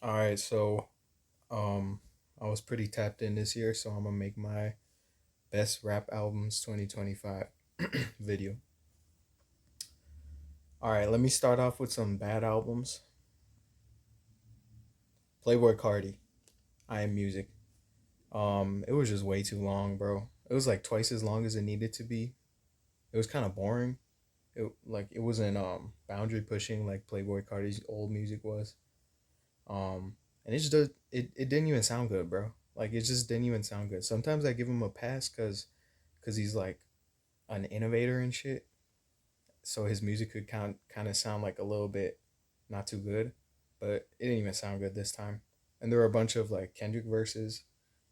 All right, so um I was pretty tapped in this year, so I'm gonna make my best rap albums 2025 video. All right, let me start off with some bad albums. Playboy Cardi, I Am Music. It was just way too long, bro. It was like twice as long as it needed to be. It was kind of boring. It wasn't boundary pushing like Playboy Cardi's old music was. And it didn't even sound good, bro. Like it just didn't even sound good. Sometimes I give him a pass cuz he's like an innovator and shit. So his music could kind of sound like a little bit not too good, but it didn't even sound good this time. And there were a bunch of like Kendrick verses.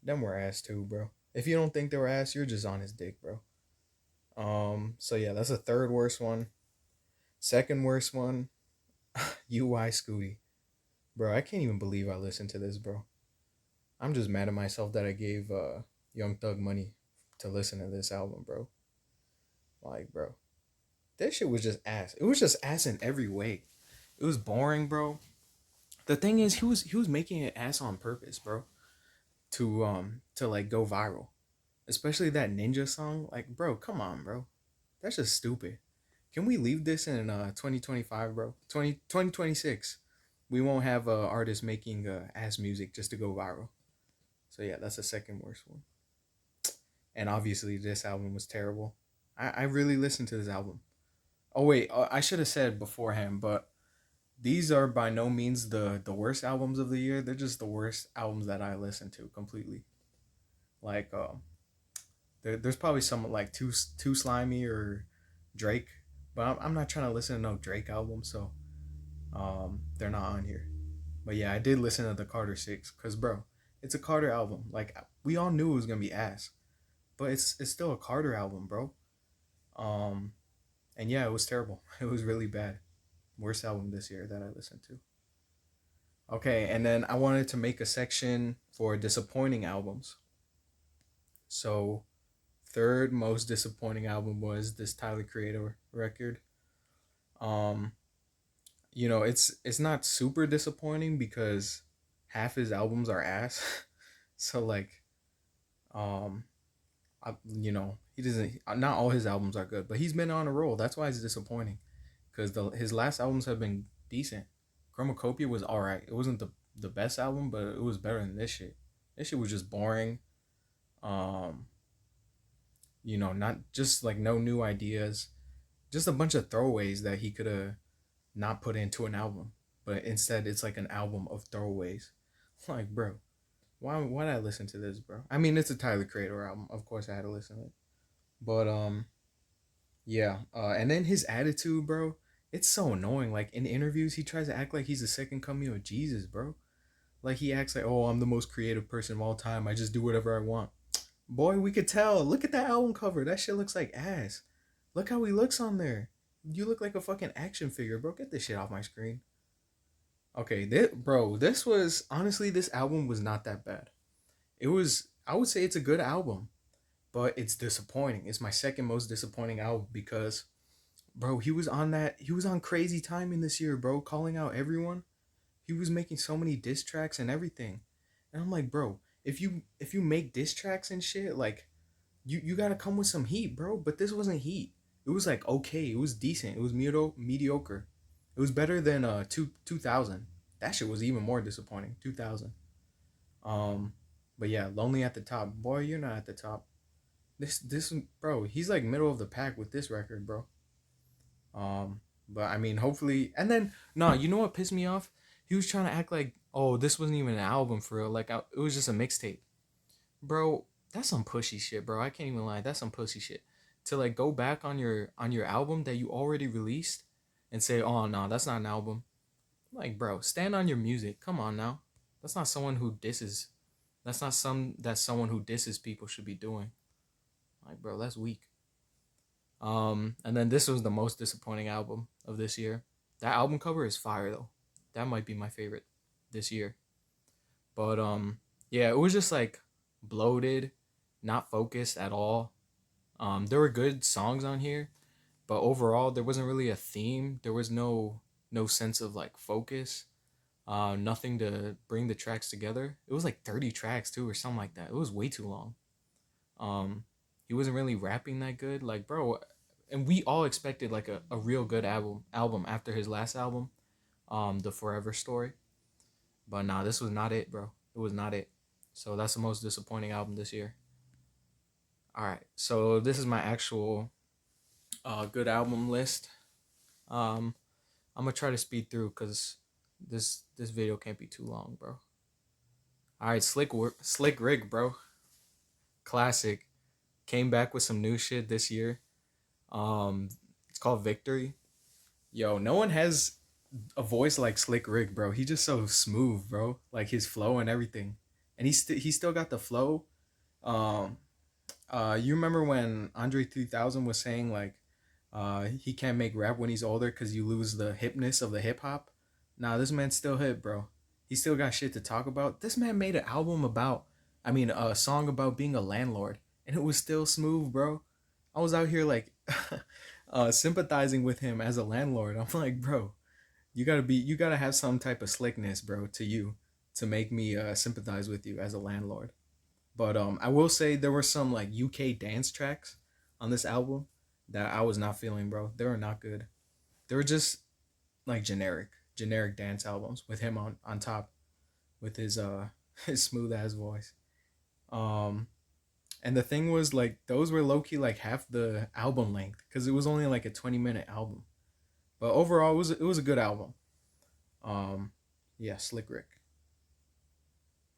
Them were ass too, bro. If you don't think they were ass, you're just on his dick, bro. So yeah, that's the third worst one. Second worst one, UI Scooty. Bro, I can't even believe I listened to this, bro. I'm just mad at myself that I gave Young Thug money to listen to this album, bro. Like, bro, that shit was just ass. It was just ass in every way. It was boring, bro. The thing is, he was making it ass on purpose, bro, to like go viral. Especially that Ninja song. Like, bro, come on, bro. That's just stupid. Can we leave this in 2025, bro? 2026. We won't have artists making ass music just to go viral. So yeah, that's the second worst one. And obviously this album was terrible. I really listened to this album. Oh wait, I should have said beforehand, but these are by no means the worst albums of the year. They're just the worst albums that I listened to completely. Like there's probably some like too slimy or Drake, but I'm not trying to listen to no Drake album, so they're not on here. But yeah, I did listen to the Carter Six, cause bro, it's a Carter album. Like we all knew it was gonna be ass, but it's still a Carter album, bro. Um, and yeah, it was terrible. It was really bad. Worst album this year that I listened to. Okay, and then I wanted to make a section for disappointing albums. So, third most disappointing album was this Tyler Creator record. Um, it's not super disappointing because half his albums are ass. So like, um, he doesn't. Not all his albums are good, but he's been on a roll. That's why it's disappointing. Because his last albums have been decent. Chromacopia was all right. It wasn't the best album, but it was better than this shit. This shit was just boring. Um, not just like no new ideas, just a bunch of throwaways that he could have not put into an album, but instead it's like an album of throwaways. Like, bro, why did I listen to this, bro? I mean, it's a Tyler Creator album. Of course, I had to listen to it, but yeah, and then his attitude, bro. It's so annoying. Like in interviews, he tries to act like he's the second coming of Jesus, bro. Like he acts like, oh, I'm the most creative person of all time. I just do whatever I want. Boy, we could tell. Look at that album cover. That shit looks like ass. Look how he looks on there. You look like a fucking action figure, bro. Get this shit off my screen. Okay, this was honestly, this album was not that bad. It was, I would say it's a good album, but it's disappointing. It's my second most disappointing album because bro, he was on crazy timing this year, bro, calling out everyone. He was making so many diss tracks and everything. And I'm like, bro, if you make diss tracks and shit, like you gotta come with some heat, bro. But this wasn't heat. It was like okay, it was decent. It was mediocre. It was better than 2000. That shit was even more disappointing. 2000. Um, but yeah, Lonely at the Top. Boy, you're not at the top. This bro, he's like middle of the pack with this record, bro. But I mean, hopefully, and then no, you know what pissed me off? He was trying to act like, oh, this wasn't even an album for real. Like it was just a mixtape, bro. That's some pushy shit, bro. I can't even lie. That's some pussy shit. To like go back on your album that you already released and say, oh no, that's not an album. Like, bro, stand on your music. Come on now. That's not someone who disses. That's someone who disses people should be doing. Like, bro, that's weak. And then this was the most disappointing album of this year. That album cover is fire though. That might be my favorite this year. But yeah, it was just like bloated, not focused at all. There were good songs on here, but overall there wasn't really a theme. There was no sense of like focus. nothing to bring the tracks together. It was like 30 tracks too, or something like that. It was way too long. Um, he wasn't really rapping that good, like bro. And we all expected like a real good album after his last album, the Forever Story. But nah, this was not it, bro. It was not it. So that's the most disappointing album this year. All right, so this is my actual good album list. Um, I'm gonna try to speed through because this video can't be too long, bro. All right, Slick Rick, bro, classic. Came back with some new shit this year. Um, it's called Victory. Yo, no one has a voice like Slick Rick, bro. He just so smooth, bro. Like his flow and everything, and he still got the flow. Um, you remember when Andre 3000 was saying like, he can't make rap when he's older because you lose the hipness of the hip hop. Nah, this man's still hip, bro. He still got shit to talk about. This man made an album about, I mean, a song about being a landlord, and it was still smooth, bro. I was out here like, sympathizing with him as a landlord. I'm like, bro, you gotta have some type of slickness, bro, to you, to make me sympathize with you as a landlord. But I will say there were some like UK dance tracks on this album that I was not feeling, bro. They were not good. They were just like generic dance albums with him on top with his his smooth ass voice. Um and the thing was like those were low key like half the album length cuz it was only like a 20-minute album. But overall it was a good album. Um yeah, Slick Rick.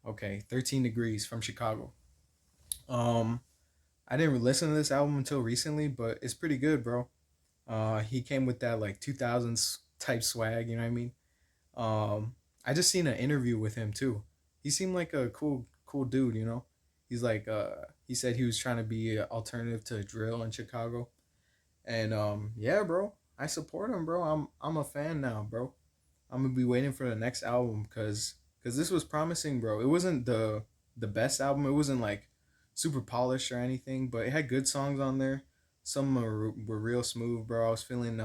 Okay, 13 Degrees from Chicago. Um I didn't listen to this album until recently, but it's pretty good, bro. He came with that like 2000s type swag, you know what I mean? I just seen an interview with him too. He seemed like a cool dude, you know. He's like he said he was trying to be an alternative to drill in Chicago. And yeah, bro. I support him, bro. I'm a fan now, bro. I'm gonna be waiting for the next album cuz this was promising, bro. It wasn't the best album. It wasn't like super polished or anything, but it had good songs on there. Some were real smooth, bro. I was feeling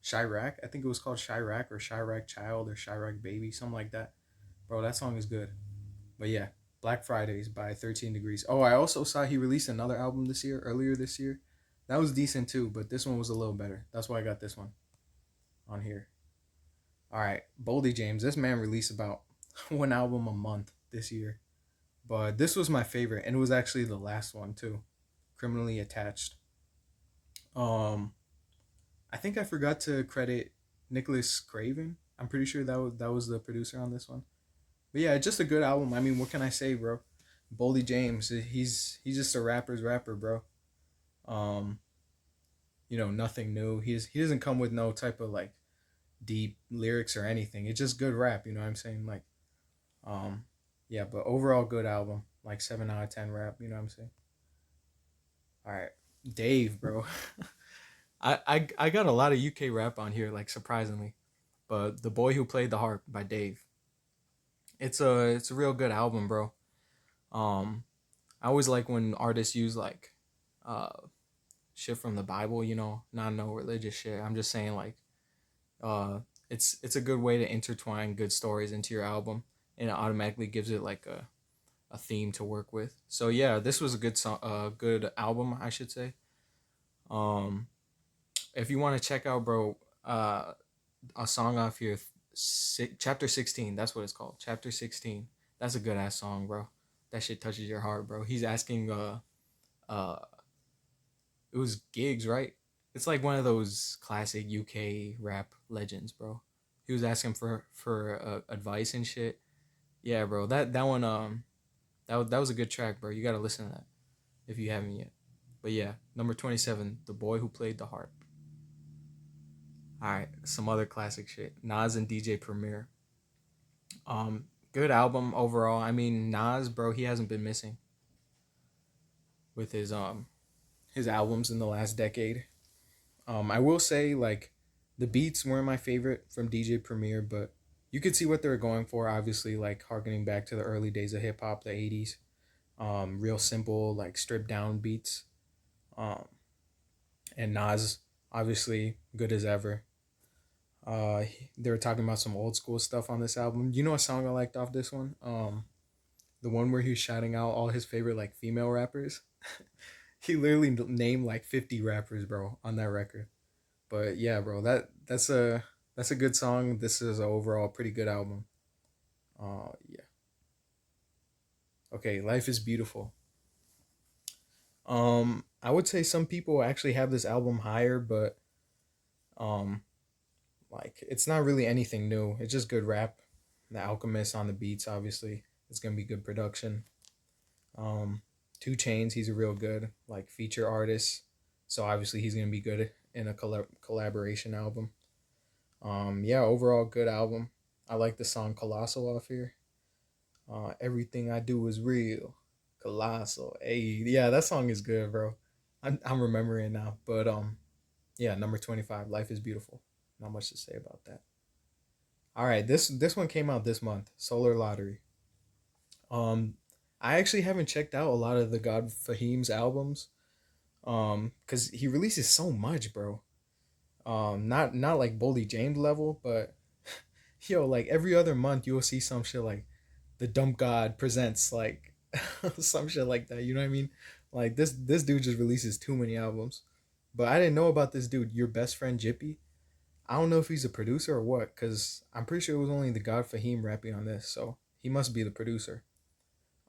Chirac. I think it was called Chirac or Chirac Child or Chirac Baby, something like that. Bro, that song is good. But yeah, Black Fridays by 13 Degrees. Oh, I also saw he released another album this year, earlier this year. That was decent too, but this one was a little better. That's why I got this one on here. All right, Boldy James. This man released about one album a month this year. But this was my favorite, and it was actually the last one too. Criminally Attached. Um, I think I forgot to credit Nicholas Craven. I'm pretty sure that was the producer on this one. But yeah, just a good album. I mean, what can I say, bro? Boldy James, he's just a rapper's rapper, bro. Um, nothing new. He doesn't come with no type of like deep lyrics or anything. It's just good rap. You know what I'm saying? Like, um, yeah. But overall, good album. Like 7 out of 10 rap. You know what I'm saying? All right, Dave, bro. I got a lot of UK rap on here, like surprisingly. But The Boy Who Played the Harp by Dave. It's a real good album, bro. Um, I always like when artists use like uh shit from the Bible, not no religious shit. I'm just saying like uh it's a good way to intertwine good stories into your album, and it automatically gives it like a theme to work with. So yeah, this was a good song, good album, I should say. Um, if you want to check out, bro, a song off here, chapter 16. That's what it's called, chapter 16. That's a good ass song, bro. That shit touches your heart, bro. He's asking, uh, it was Gigs, right? It's like one of those classic UK rap legends, bro. He was asking for advice and shit. Yeah, bro. That one that was a good track, bro. You gotta listen to that if you haven't yet. But yeah, number 27, The Boy Who Played the Harp. All right, some other classic shit. Nas and DJ Premier. Good album overall. I mean, Nas, bro, he hasn't been missing with his albums in the last decade. I will say like the beats weren't my favorite from DJ Premier, but you could see what they were going for. Obviously, like harkening back to the early days of hip hop, the '80s. Real simple, like stripped down beats. Um, and Nas, obviously, good as ever. They were talking about some old school stuff on this album. You know a song I liked off this one? The one where he was shouting out all his favorite like female rappers. He literally named like 50 rappers, bro, on that record. But yeah, bro, that's a good song. This is an overall pretty good album. Yeah. Okay, Life is Beautiful. I would say some people actually have this album higher, but um, like it's not really anything new. It's just good rap. The Alchemist on the beats, obviously, it's gonna be good production. Um, Two Chains, he's a real good like feature artist, so obviously he's gonna be good in a collaboration album. Yeah, overall good album. I like the song Colossal off here. Everything I do is real. Colossal. Hey, yeah, that song is good, bro. I'm remembering it now. But yeah, number 25, Life is Beautiful. Not much to say about that. All right, this one came out this month, Solar Lottery. Um I actually haven't checked out a lot of the God Fahim's albums. Cuz he releases so much, bro. Not like Boldy James level, but yo, like every other month you'll see some shit like the Dump God presents like some shit like that. You know what I mean? Like this dude just releases too many albums. But I didn't know about this dude, your best friend Jippy. I don't know if he's a producer or what, cause I'm pretty sure it was only the God Fahim rapping on this, so he must be the producer.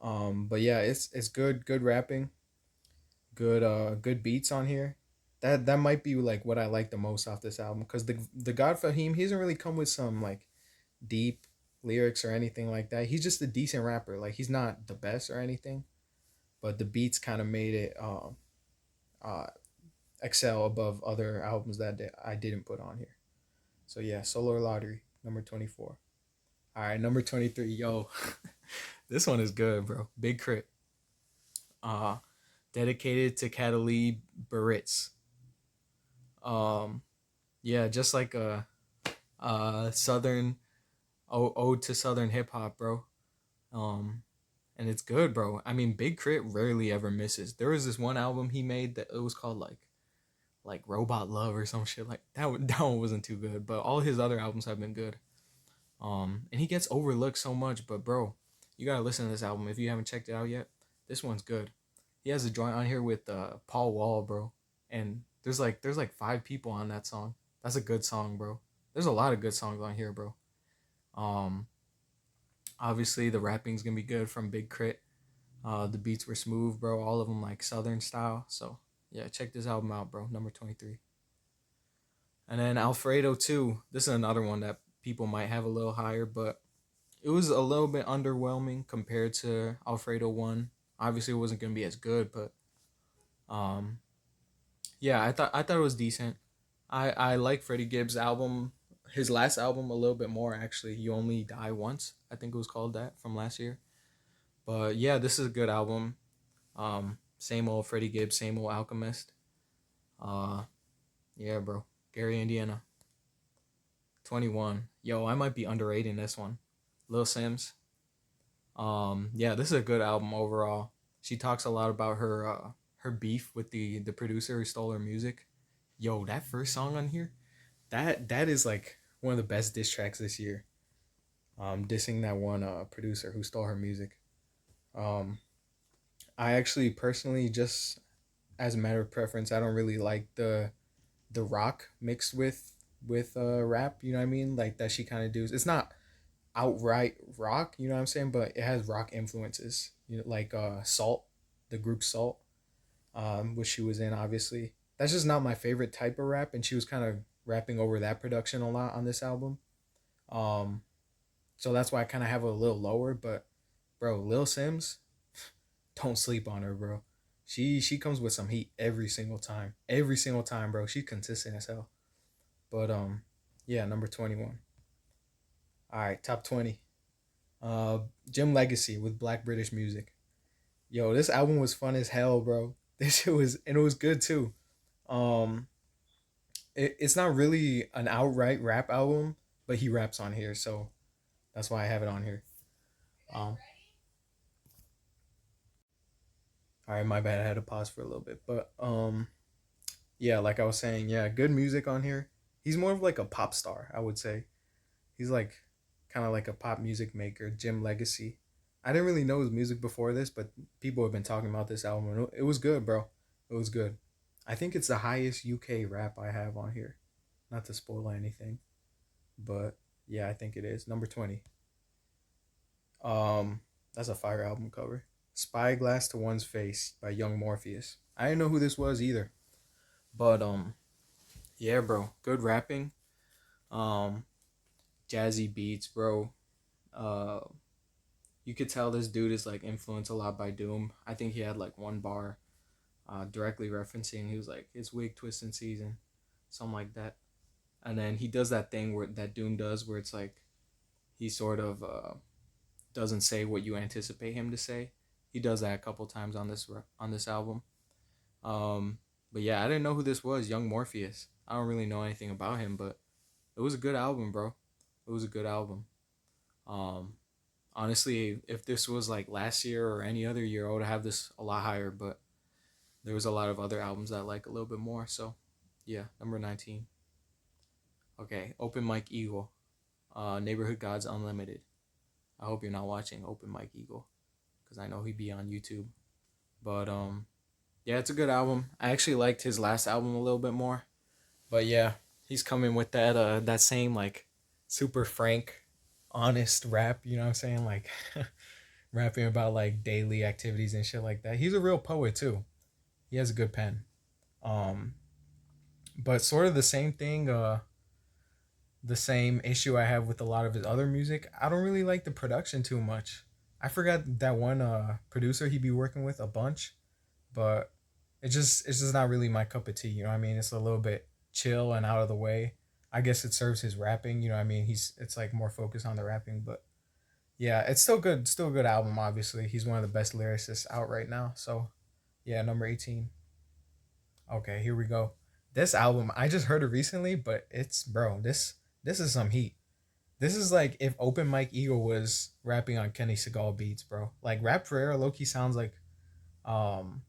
But yeah, it's good rapping, good beats on here. That might be like what I like the most off this album, cause the God Fahim he doesn't really come with some like deep lyrics or anything like that. He's just a decent rapper. Like he's not the best or anything, but the beats kind of made it uh, excel above other albums that I didn't put on here. So yeah, Solar Lottery number 24. All right, number 23. Yo, this one is good, bro. Big Crit. Uh, Dedicated to Catalee Baritz. Um, yeah, just like a southern ode to southern hip hop, bro. Um, and it's good, bro. I mean, Big Crit rarely ever misses. There was this one album he made that it was called like Robot Love or some shit like that. That one wasn't too good, but all his other albums have been good. And he gets overlooked so much, but bro, you gotta listen to this album if you haven't checked it out yet. This one's good. He has a joint on here with Paul Wall, bro, and there's like five people on that song. That's a good song, bro. There's a lot of good songs on here, bro. Um, Obviously the rapping's gonna be good from Big Crit. The beats were smooth, bro. All of them like Southern style. So yeah, check this album out, bro. Number 23. And then Alfredo 2. This is another one that people might have a little higher, but it was a little bit underwhelming compared to Alfredo 1. Obviously it wasn't gonna be as good, but um yeah, I thought it was decent. I like Freddie Gibbs' album, his last album a little bit more actually. You Only Die Once, I think it was called that from last year. But yeah, this is a good album. Same old Freddie Gibbs, same old Alchemist. Uh, yeah, bro. Gary, Indiana, 21. Yo, I might be underrating this one. Lil Sims. Yeah, this is a good album overall. She talks a lot about her beef with the producer who stole her music. Yo, that first song on here, that is like one of the best diss tracks this year. Dissing that one producer who stole her music. Um, I actually personally just as a matter of preference, I don't really like the rock mixed with rap. You know what I mean? Like that she kind of does. It's not outright rock. You know what I'm saying? But it has rock influences. You know, like Salt, the group Salt, which she was in. Obviously, that's just not my favorite type of rap, and she was kind of rapping over that production a lot on this album. Um, so that's why I kind of have a little lower. But bro, Lil Sims, don't sleep on her, bro. She comes with some heat every single time. Every single time, bro. She's consistent as hell. But yeah, number 21. All right, top 20. Uh Jim Legacy with Black British Music. Yo, this album was fun as hell, bro. This shit was and it was good too. Um it's not really an outright rap album, but he raps on here, so that's why I have it on here. Um all right, my bad. I had to pause for a little bit. But yeah, like I was saying, yeah, good music on here. He's more of like a pop star, I would say. He's like kind of like a pop music maker, Jim Legacy. I didn't really know his music before this, but people have been talking about this album. And it was good, bro. It was good. I think it's the highest UK rap I have on here. Not to spoil anything, but yeah, I think it is. Number 20. Um, that's a fire album cover. Spyglass to One's Face by Young Morpheus. I didn't know who this was either. But yeah, bro. Good rapping. Um, Jazzy beats, bro. Uh you could tell this dude is like influenced a lot by Doom. I think he had like one bar directly referencing. He was like, "It's wig twisting season," something like that. And then he does that thing where that Doom does, where it's like he sort of doesn't say what you anticipate him to say. He does that a couple times on this album. Um, but yeah, I didn't know who this was, Young Morpheus. I don't really know anything about him, but it was a good album, bro. It was a good album. Um, Honestly, if this was like last year or any other year, I would have this a lot higher. But there was a lot of other albums that I like a little bit more. So, yeah, number 19. Okay, Open Mike Eagle, Neighborhood Gods Unlimited. I hope you're not watching Open Mike Eagle, because I know he'd be on YouTube. But yeah, it's a good album. I actually liked his last album a little bit more. But yeah, he's coming with that same like super frank, honest rap. You know what I'm saying? Like rapping about like daily activities and shit like that. He's a real poet too. He has a good pen. Um, but sort of the same thing. The same issue I have with a lot of his other music. I don't really like the production too much. I forgot that one producer he'd be working with a bunch, but it's just not really my cup of tea. You know what I mean? It's a little bit chill and out of the way. I guess it serves his rapping. You know what I mean? It's like more focused on the rapping, but yeah, it's still good. Still a good album. Obviously, he's one of the best lyricists out right now. So yeah, number 18. Okay, here we go. This album I just heard it recently, but it's bro. This is some heat. This is like if Open Mike Eagle was rapping on Kenny Seagal beats, bro. Like Rap Ferreira Loki sounds like um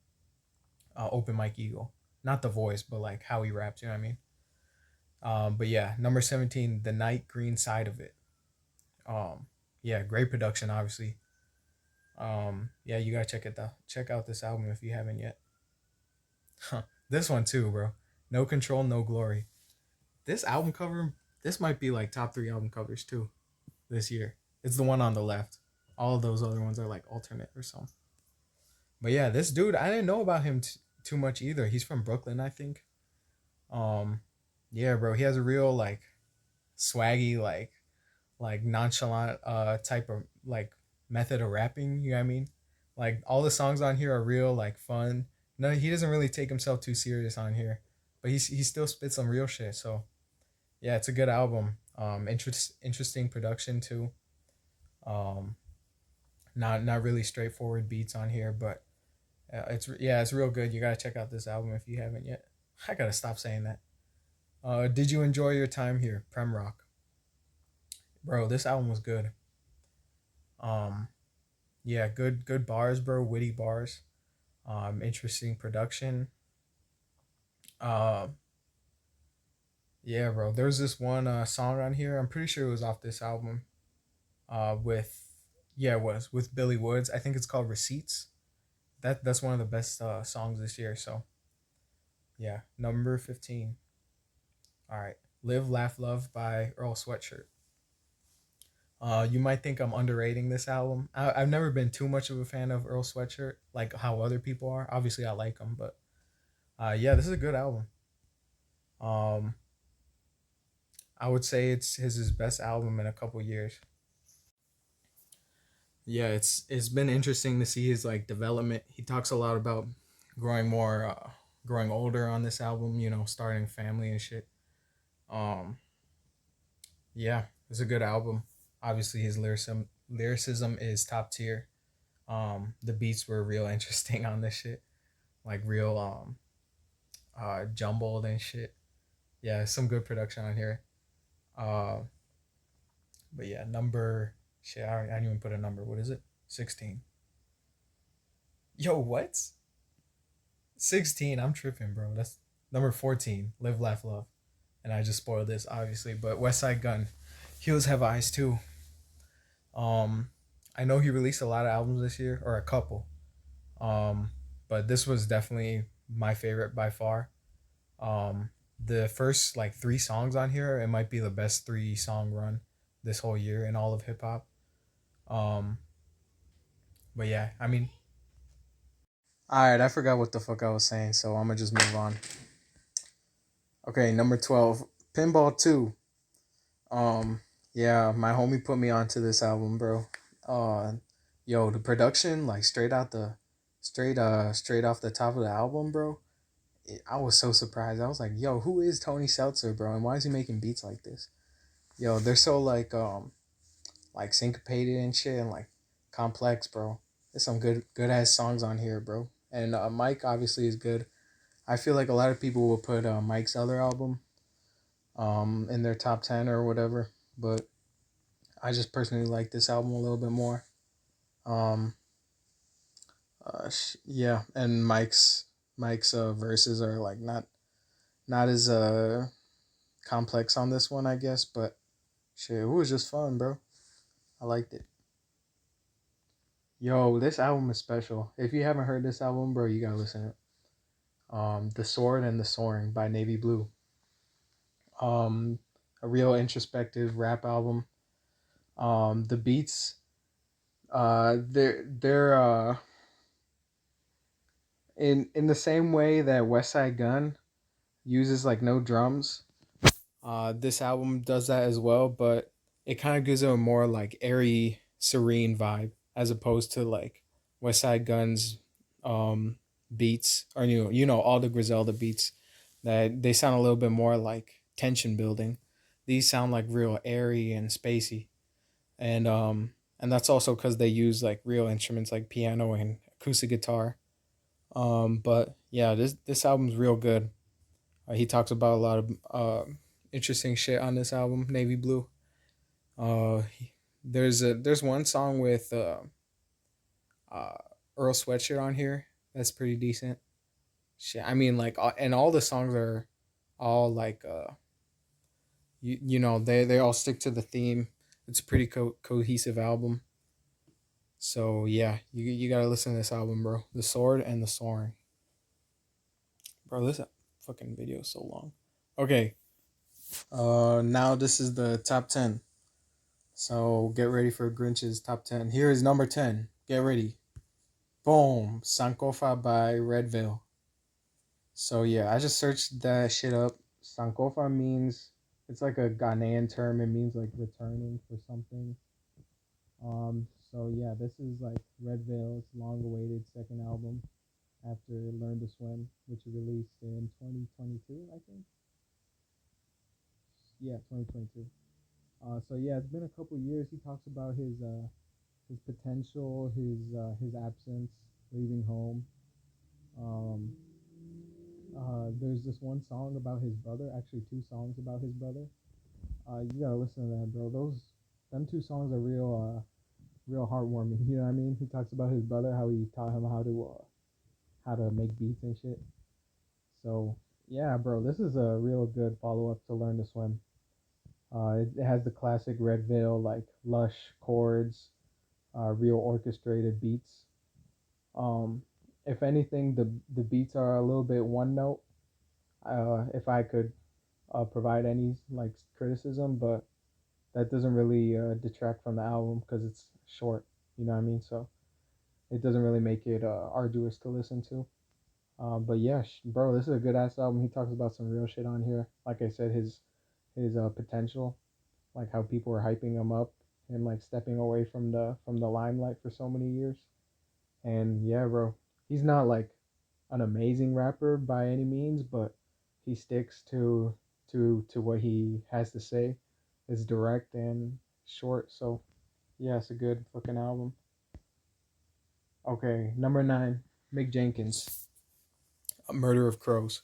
Open Mike Eagle. Not the voice, but like how he raps, you know what I mean? But yeah, number 17, The Night Green Side of It. Um yeah, great production obviously. Yeah, you gotta check out this album if you haven't yet. Huh. This one too, bro. No Control, No Glory. This album cover, this might be like top three album covers too this year. It's the one on the left. All of those other ones are like alternate or something. But yeah, this dude, I didn't know about him too much either. He's from Brooklyn, I think. Um, yeah, bro, he has a real like swaggy, like nonchalant type of like method of rapping. You know what I mean? Like all the songs on here are real like fun. No, he doesn't really take himself too serious on here, but he still spits some real shit. So yeah, it's a good album. Interesting production too. Um, not really straightforward beats on here, but it's real good. You gotta check out this album if you haven't yet. I gotta stop saying that. Did you enjoy your time here, Prem Rock? Bro, this album was good. Um, yeah, good bars, bro. Witty bars. Interesting production. Uh, yeah, bro. There's this one song on here. I'm pretty sure it was off this album. With yeah, it was with Billy Woods. I think it's called Receipts. That's one of the best songs this year. So yeah, number 15. All right, Live Laugh Love by Earl Sweatshirt. You might think I'm underrating this album. I've never been too much of a fan of Earl Sweatshirt, like how other people are. Obviously, I like him, but yeah, this is a good album. Um, I would say it's his best album in a couple years. Yeah, it's been interesting to see his like development. He talks a lot about growing more, growing older on this album. You know, starting a family and shit. Um, yeah, it's a good album. Obviously, his lyricism is top tier. The beats were real interesting on this shit, like real jumbled and shit. Yeah, some good production on here. Uh, but yeah, number shit. I didn't even put a number. What is it? 16. Yo, what? 16. I'm tripping, bro. That's number 14. Live, Laugh, Love. and I just spoiled this obviously. But West Side Gun, Heels Have Eyes too. Um, I know he released a lot of albums this year, or a couple. Um, but this was definitely my favorite by far. Um, the first like three songs on here, it might be the best three song run this whole year in all of hip hop. Um, but yeah, I mean, all right, I forgot what the fuck I was saying, so I'm gonna just move on. Okay, number 12, Pinball 2. Um, yeah, my homie put me onto this album, bro. Uh, yo, the production, like straight off the top of the album, bro. I was so surprised. I was like, yo, who is Tony Seltzer, bro? And why is he making beats like this? Yo, they're so like syncopated and shit and like complex, bro. There's some good ass songs on here, bro. And Mike obviously is good. I feel like a lot of people will put Mike's other album in their top 10 or whatever, but I just personally like this album a little bit more. Um, yeah, and Mike's verses are like not as complex on this one, I guess, but shit, it was just fun, bro. I liked it. Yo, this album is special. If you haven't heard this album, bro, you gotta listen to it. The Sword and the Soaring by Navy Blue. Um, a real introspective rap album. The beats, they're in the same way that West Side Gun uses like no drums. This album does that as well, but it kind of gives it a more like airy, serene vibe as opposed to like West Side Gun's um, beats, or you know all the Griselda beats that they sound a little bit more like tension building. These sound like real airy and spacey, and that's also because they use like real instruments like piano and acoustic guitar. But yeah, this album's real good. He talks about a lot of interesting shit on this album, Navy Blue. There's one song with uh, Earl Sweatshirt on here that's pretty decent. Shit, I mean like, and all the songs are all like you know they all stick to the theme. It's a pretty cohesive album. So yeah, you gotta listen to this album, bro. The Sword and the Soaring, bro. This fucking video is so long. Okay, now this is the top 10. So get ready for Grinch's top 10. Here is number 10. Get ready. Boom. Sankofa by Redville. So yeah, I just searched that shit up. Sankofa means, it's like a Ghanaian term. It means like returning for something. So yeah, this is like Redville's long-awaited second album after Learn to Swim, which he released in 2022, I think. Yeah, 2022. So yeah, it's been a couple years. He talks about his potential, his absence, leaving home. Um, there's this one song about his brother, actually two songs about his brother. You gotta listen to that, bro. Them two songs are real heartwarming. You know what I mean? He talks about his brother, how he taught him how to make beats and shit. So yeah, bro, this is a real good follow up to Learn to Swim. It has the classic Red Veil like lush chords, real orchestrated beats. Um, if anything, the beats are a little bit one note. If I could provide any like criticism, but that doesn't really detract from the album because it's short. You know what I mean? So it doesn't really make it arduous to listen to. But yeah, bro, this is a good ass album. He talks about some real shit on here. Like I said, his potential, like how people are hyping him up, and like stepping away from the limelight for so many years. And yeah, bro, he's not like an amazing rapper by any means, but he sticks to what he has to say. It's direct and short, so yeah, it's a good fucking album. Okay, number 9, Mick Jenkins, A Murder of Crows.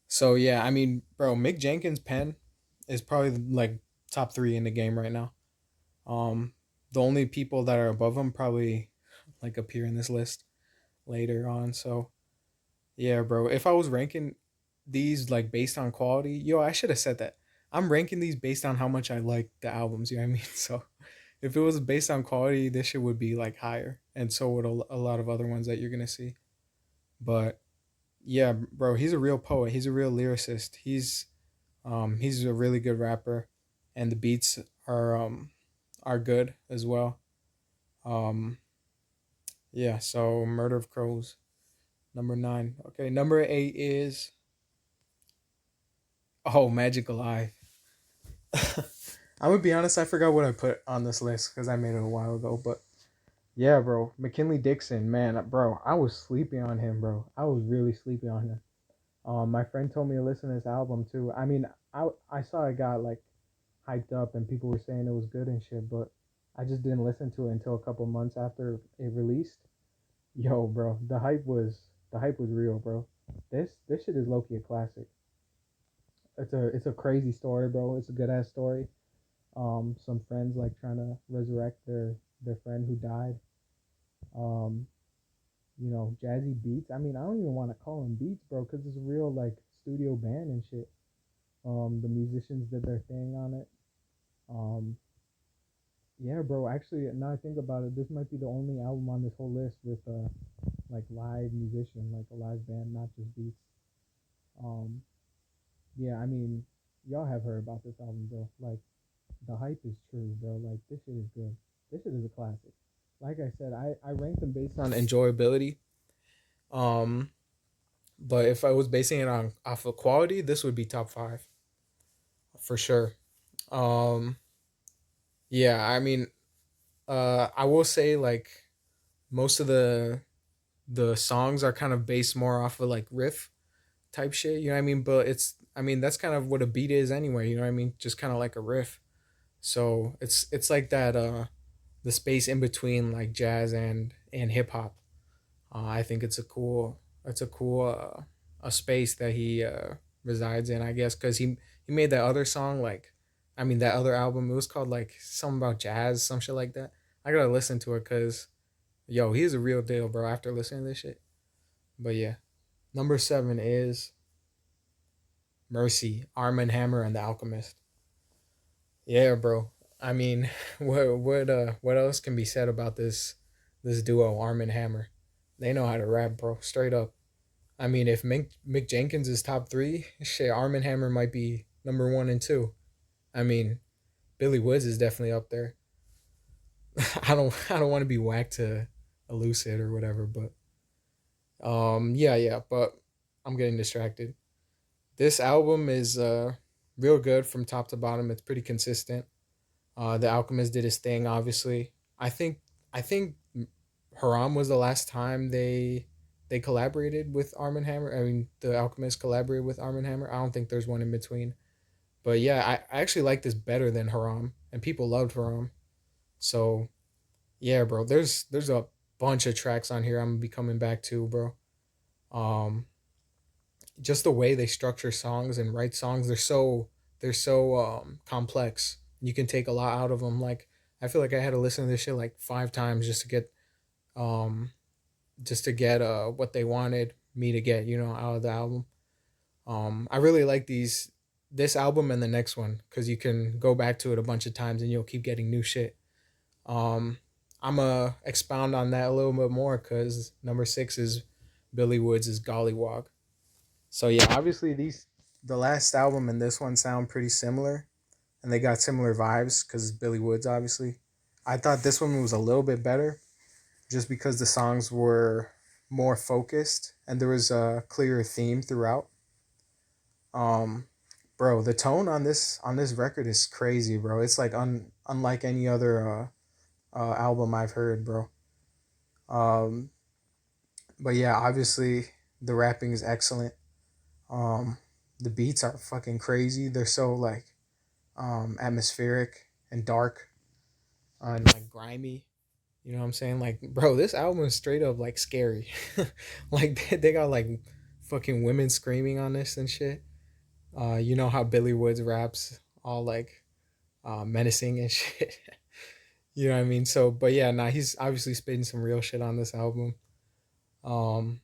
So yeah, I mean, bro, Mick Jenkins' pen is probably like top 3 in the game right now. Um, the only people that are above him probably like appear in this list later on. So yeah, bro. If I was ranking these like based on quality. Yo, I should have said that. I'm ranking these based on how much I like the albums. You know what I mean? So if it was based on quality, this shit would be like higher, and so would a lot of other ones that you're gonna see. But yeah, bro, he's a real poet. He's a real lyricist. He's a really good rapper, and the beats are good as well. Um, yeah. So Murder of Crows, number 9. Okay, number 8 is Magical Eye. I'm gonna be honest, I forgot what I put on this list because I made it a while ago. But yeah, bro, McKinley Dixon, man, bro, I was sleeping on him, bro. I was really sleeping on him. My friend told me to listen to this album too. I mean, I saw it got like hyped up and people were saying it was good and shit, but I just didn't listen to it until a couple months after it released. Yo, bro, the hype was real, bro. This shit is low key a classic. It's a crazy story, bro. It's a good ass story. Some friends like trying to resurrect their friend who died. Um, jazzy beats. I mean, I don't even want to call them beats, bro, because it's a real like studio band and shit. The musicians did their thing on it. Um, yeah, bro. Actually, now I think about it, this might be the only album on this whole list with like live musician, like a live band, not just beats. Um, yeah, I mean, y'all have heard about this album, bro. Like the hype is true, bro. Like this shit is good. This shit is a classic. Like I said, I ranked them based on enjoyability. Um, but if I was basing it on off of quality, this would be top 5 for sure. Um, yeah, I mean, I will say like most of the songs are kind of based more off of like riff type shit. You know what I mean? But I mean that's kind of what a beat is anyway. You know what I mean? Just kind of like a riff. So it's like that the space in between like jazz and hip hop. I think it's a cool a space that he resides in. I guess because he made that other song like, I mean that other album. It was called like something about jazz, some shit like that. I gotta listen to it because yo, he's a real deal, bro. After listening to this shit, but yeah, number 7 is Mercy, Arm and Hammer, and the Alchemist. Yeah, bro. I mean, what else can be said about this duo, Arm and Hammer? They know how to rap, bro. Straight up. I mean, if Mick Jenkins is top 3, shit, Arm and Hammer might be number 1 and 2. I mean, Billy Woods is definitely up there. I don't want to be whacked to Elucid or whatever, but yeah, but I'm getting distracted. This album is real good from top to bottom. It's pretty consistent. The Alchemist did his thing, obviously. I think Haram was the last time they collaborated with Arm and Hammer. I mean, the Alchemist collaborated with Arm and Hammer. I don't think there's one in between. But yeah, I actually like this better than Haram, and people loved Haram. So yeah, bro. There's a bunch of tracks on here I'm gonna be coming back to, bro. Um, just the way they structure songs and write songs, they're so complex. You can take a lot out of them. Like I feel like I had to listen to this shit like 5 times um just to get what they wanted me to get, out of the album. I really like this album and the next one because you can go back to it a bunch of times and you'll keep getting new shit. Um, I'm gonna expound on that a little bit more because number 6 is Billy Woods' Gollywog. So yeah, obviously the last album and this one sound pretty similar, and they got similar vibes because Billy Woods obviously. I thought this one was a little bit better, just because the songs were more focused and there was a clearer theme throughout. Um, bro, the tone on this record is crazy, bro. It's like unlike any other album I've heard, bro. Um, but yeah, obviously the rapping is excellent. Um, the beats are fucking crazy. They're so like atmospheric and dark and like grimy. You know what I'm saying? Like, bro, this album is straight up like scary. Like they got like fucking women screaming on this and shit. You know how Billy Woods raps all like menacing and shit. You know what I mean? So, but yeah, nah, he's obviously spitting some real shit on this album. Um,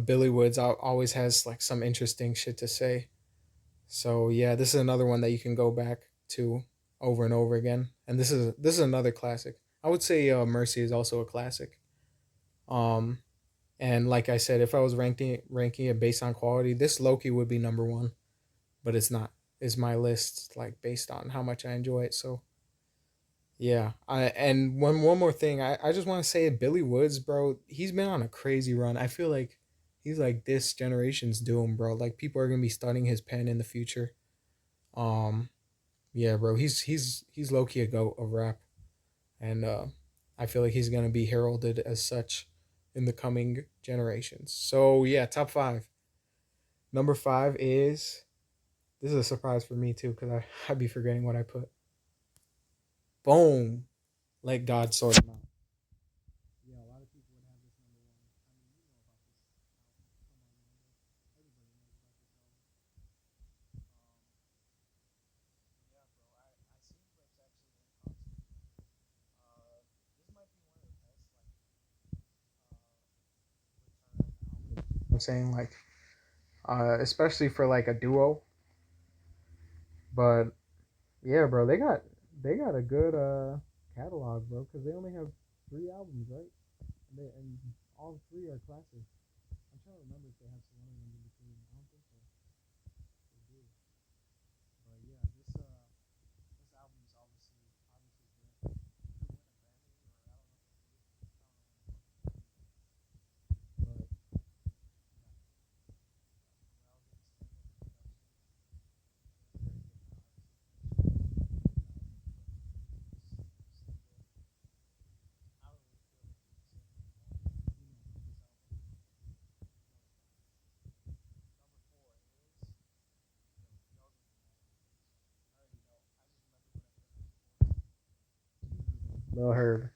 Billy Woods always has like some interesting shit to say. So yeah, this is another one that you can go back to over and over again. And this is another classic. I would say Mercy is also a classic. Um, and like I said, if I was ranking it based on quality, this Loki would be number one, but it's not. It's my list like based on how much I enjoy it. So yeah, and one more thing, I just want to say Billy Woods, bro. He's been on a crazy run. I feel like he's like this generation's doom, bro. Like people are gonna be studying his pen in the future. Um, yeah, bro. He's low key a goat of rap, and I feel like he's gonna be heralded as such in the coming generations. So yeah, top five. Number five is this is a surprise for me too because I'd be forgetting what I put. Boom, let God sort him out. Yeah, a lot of people would have this number one. I mean, you know about this album. Come on, man. Everybody knows about this album. Yeah, bro. I seen Grinch actually in concert. This might be one of the best like return albums. I'm saying like, especially for like a duo. But yeah, bro, they got a good catalog, bro, because they only have three albums, right? And all three are classics. I'm trying to remember if they have some other ones in between. I don't think so. They do. But yeah, this album is obviously good. It could win a Grammy, or I don't know if it did. I don't know. But yeah, Pharrell did his thing with the production. It was very good, obviously. Still good. I don't really feel like you can say anything more. Of this album. Number four is y'all gonna be mad at me for this. I already know. I just remember what I put number four. Lil Herb.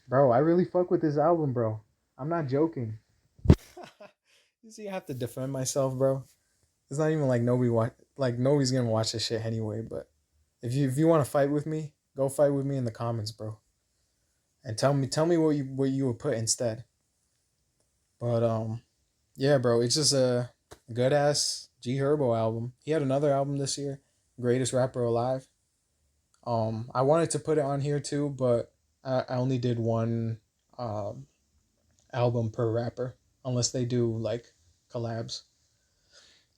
Bro, I really fuck with this album, bro. I'm not joking. You see, I have to defend myself, bro. It's not even like nobody's gonna watch this shit anyway. But if you want to fight with me, go fight with me in the comments, bro, and tell me what you would put instead. But yeah, bro, it's just a good ass G Herbo album. He had another album this year, Greatest Rapper Alive. I wanted to put it on here too, but I only did one um album per rapper, unless they do like collabs.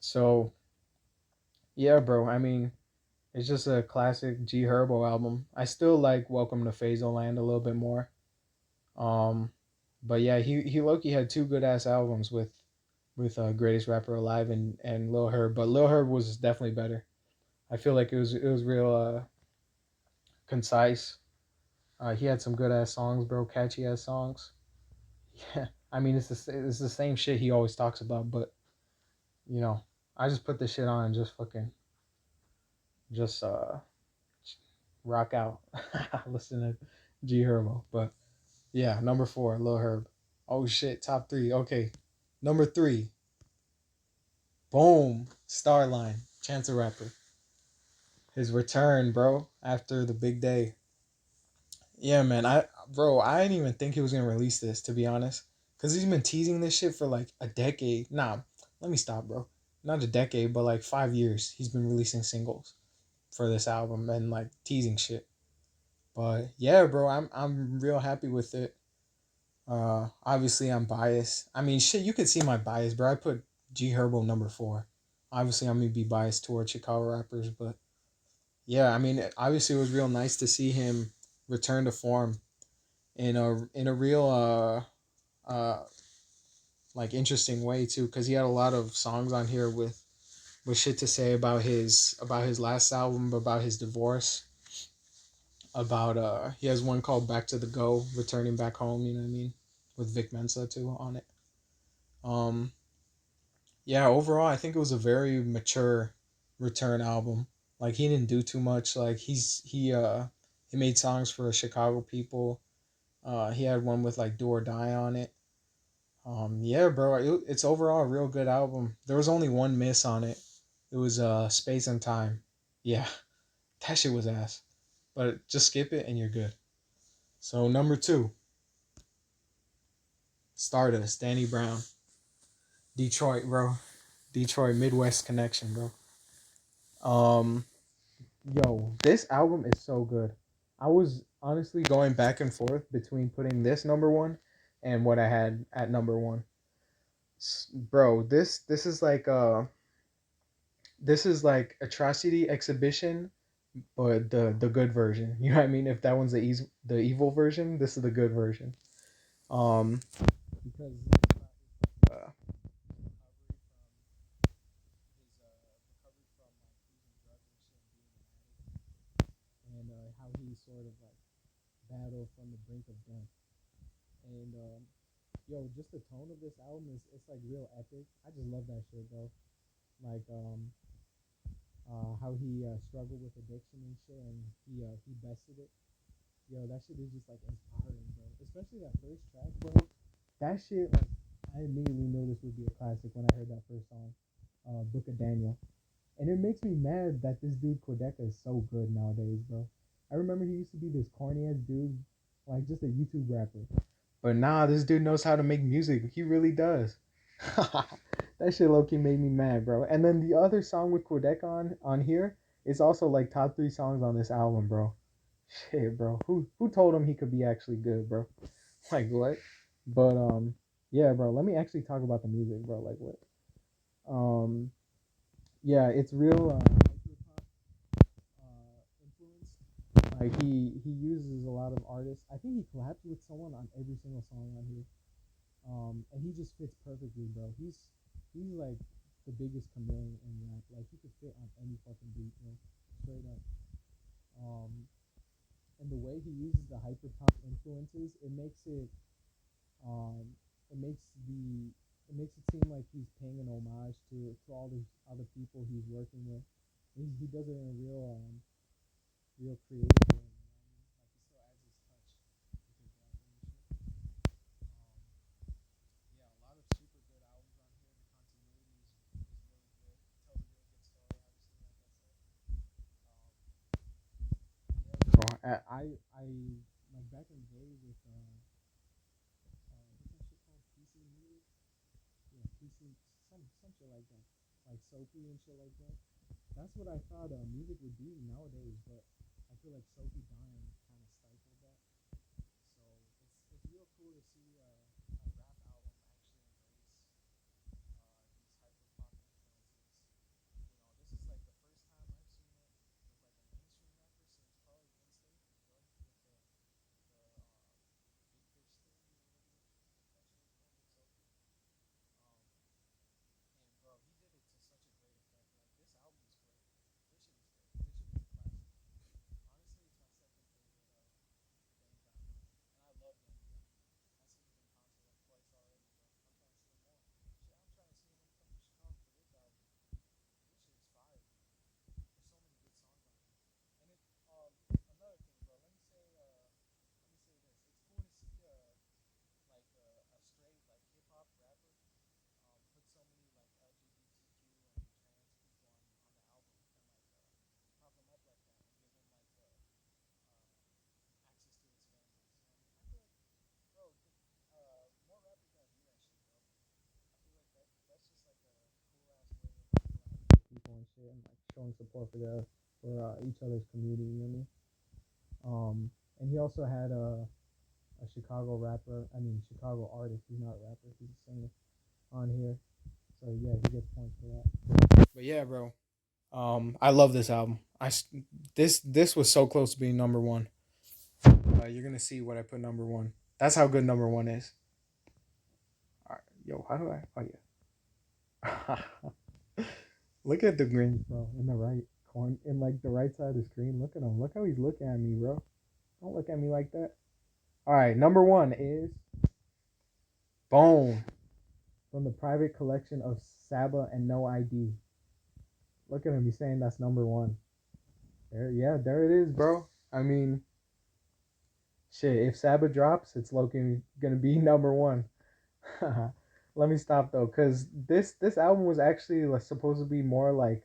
So yeah, bro. I mean, it's just a classic G Herbo album. I still like Welcome to Land a little bit more. Um, but yeah, he Loki had two good ass albums with Greatest Rapper Alive and Lil Herb, but Lil Herb was definitely better. I feel like it was real concise. He had some good ass songs, bro, catchy ass songs. Yeah, I mean it's the same shit he always talks about, but you know, I just put this shit on and just fucking just rock out, listen to G Herbo. But yeah, number four, Lil Herb. Oh shit, top three. Okay, number three, boom, Starline, Chance the Rapper. His return, bro, after the big day. Yeah, man, I didn't even think he was gonna release this to be honest, cause he's been teasing this shit for like a decade. Nah, let me stop, bro. Not a decade, but like 5 years. He's been releasing singles for this album and like teasing shit. But yeah, bro, I'm real happy with it. Obviously I'm biased. I mean, shit, you could see my bias, bro. I put G Herbo number four. Obviously, I'm gonna be biased towards Chicago rappers, but yeah, I mean, obviously, it was real nice to see him return to form in a real like interesting way too, because he had a lot of songs on here with shit to say about his last album, about his divorce, about he has one called Back to the Go, returning back home. You know what I mean, with Vic Mensa too on it. Um, yeah, overall, I think it was a very mature return album. Like he didn't do too much. Like he made songs for Chicago people. He had one with like Do or Die on it. Yeah, bro, it's overall a real good album. There was only one miss on it. It was Space and Time. Yeah, that shit was ass. But just skip it and you're good. So number two, Stardust, Danny Brown, Detroit, bro. Detroit Midwest connection, bro. Um, Yo, this album is so good. I was honestly going back and forth between putting this number one and what I had at number one. Bro, this is like Atrocity Exhibition, but the good version. You know what I mean? If that one's the evil version, this is the good version. Because uh, and how he sort of like battled from the brink of death. And yo, just the tone of this album is it's like real epic. I just love that shit, bro. Like how he struggled with addiction and shit, and he bested it. Yo, that shit is just like inspiring, bro. Especially that first track, bro. That shit, like, I immediately knew this would be a classic when I heard that first song, Book of Daniel. And it makes me mad that this dude Quedeca is so good nowadays, bro. I remember he used to be this corny ass dude, like just a YouTube rapper. But nah, this dude knows how to make music. He really does. That shit low key made me mad, bro. And then the other song with Quebec on here is also like top three songs on this album, bro. Shit, bro. Who told him he could be actually good, bro? Like what? But yeah, bro. Let me actually talk about the music, bro. Like what? Um, yeah, it's real influence. Like he uses a lot of artists. I think he collabs with someone on every single song on here. And he just fits perfectly, bro. He's like the biggest chameleon in rap. Like he could fit on any fucking beat, bro. Straight up. Um, and the way he uses the hyper pop influences, um, it makes the it makes it seem like he's paying an homage to all these other people he's working with. He does it in a real creative way. Like he still adds his touch with his rapping and shit. Yeah, a lot of super good albums on here. The continuity is really good. It tells a really good story, obviously, like I said. Yeah, bro. I like back in the day with what's that shit called? PC music. Yeah, PC some shit like that, like Sophie and shit like that. That's what I thought music would be nowadays, but I feel like Sophie dying kind of stifled that. So it's real cool to see a rap album actually embrace these hyper pop influences. You know, this is like the first time I've seen it with like a mainstream rapper since probably Instinct, bro, with the big fish thing or whatever that shit was called with Sophie. And bro, he did it to such a great effect. Like this album is great. This shit is great. This shit is a classic. Honestly, it's my second favorite Danny Brown album, and I love Danny Brown. I've seen him in concert like twice already, bro. I'm trying to see him more. Shit, I'm trying to see him come to Chicago for this album. This shit is fire, bro. There's so many good songs on here. And it another thing, bro. Let me say this. It's cool to see like a straight like hip hop rapper put so many like LGBTQ and trans people on the album and like prop them up like that and give them like access to his fan base. You know what I mean? I feel like, bro, more rappers gotta do that shit, bro. I feel like that's just like a cool ass way of like collaborating with people and shit and like showing support for each other's community. You know what I mean? And he also had a Chicago rapper. I mean, Chicago artist. He's not a rapper. He's a singer on here. So yeah, he gets points for that. But yeah, bro. I love this album. This was so close to being number one. You're gonna see what I put number one. That's how good number one is. All right, yo, how do I? Oh yeah. Look at the Grinch, bro, in the right corner, in like the right side of the screen. Look at him. Look how he's looking at me, bro. Don't look at me like that. All right, number one is Bone from the private collection of Saba and No ID. Look at him. He's saying that's number one. There, yeah, there it is, bro. I mean, shit. If Saba drops, it's Loki gonna be number one. Let me stop though, cause this album was actually like, supposed to be more like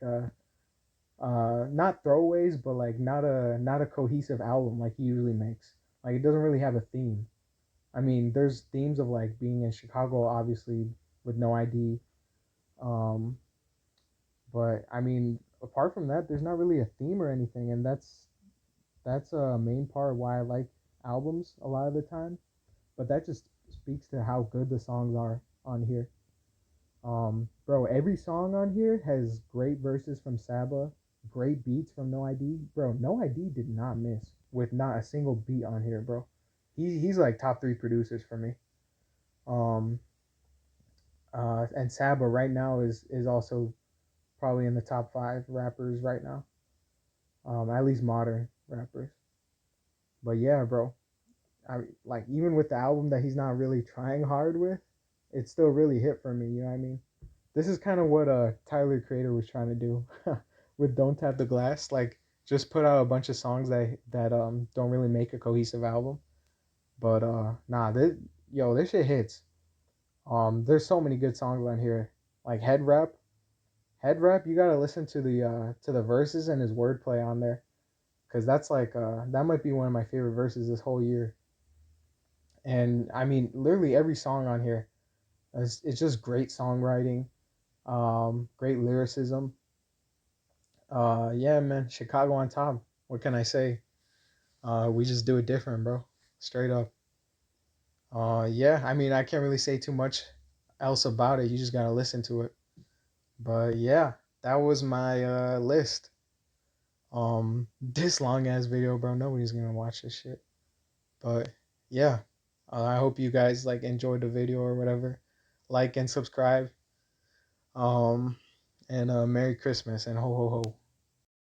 not throwaways, but like not a cohesive album like he usually makes. Like it doesn't really have a theme. I mean, there's themes of like being in Chicago, obviously, with no ID. Um, but I mean, apart from that, there's not really a theme or anything, and that's a main part why I like albums a lot of the time. But that just speaks to how good the songs are on here. Bro, every song on here has great verses from Saba, great beats from No ID. Bro, No ID did not miss with not a single beat on here, bro. He's like top three producers for me. Um, and Saba right now is also probably in the top five rappers right now. At least modern rappers. But yeah, bro, I like even with the album that he's not really trying hard with, it still really hit for me. You know what I mean? This is kind of what Tyler Creator was trying to do with Don't Tap the Glass. Like just put out a bunch of songs that don't really make a cohesive album. But nah, this shit hits. There's so many good songs on here. Like Head Rap. You gotta listen to the verses and his wordplay on there, cause that's like that might be one of my favorite verses this whole year. And I mean, literally every song on here it's just great songwriting, great lyricism. Yeah, man, Chicago on top. What can I say? We just do it different, bro. Straight up. Yeah, I mean, I can't really say too much else about it. You just gotta listen to it. But yeah, that was my list. This long ass video, bro. Nobody's gonna watch this shit. But yeah, I hope you guys like enjoyed the video or whatever. Like and subscribe. Um, and Merry Christmas and ho ho ho.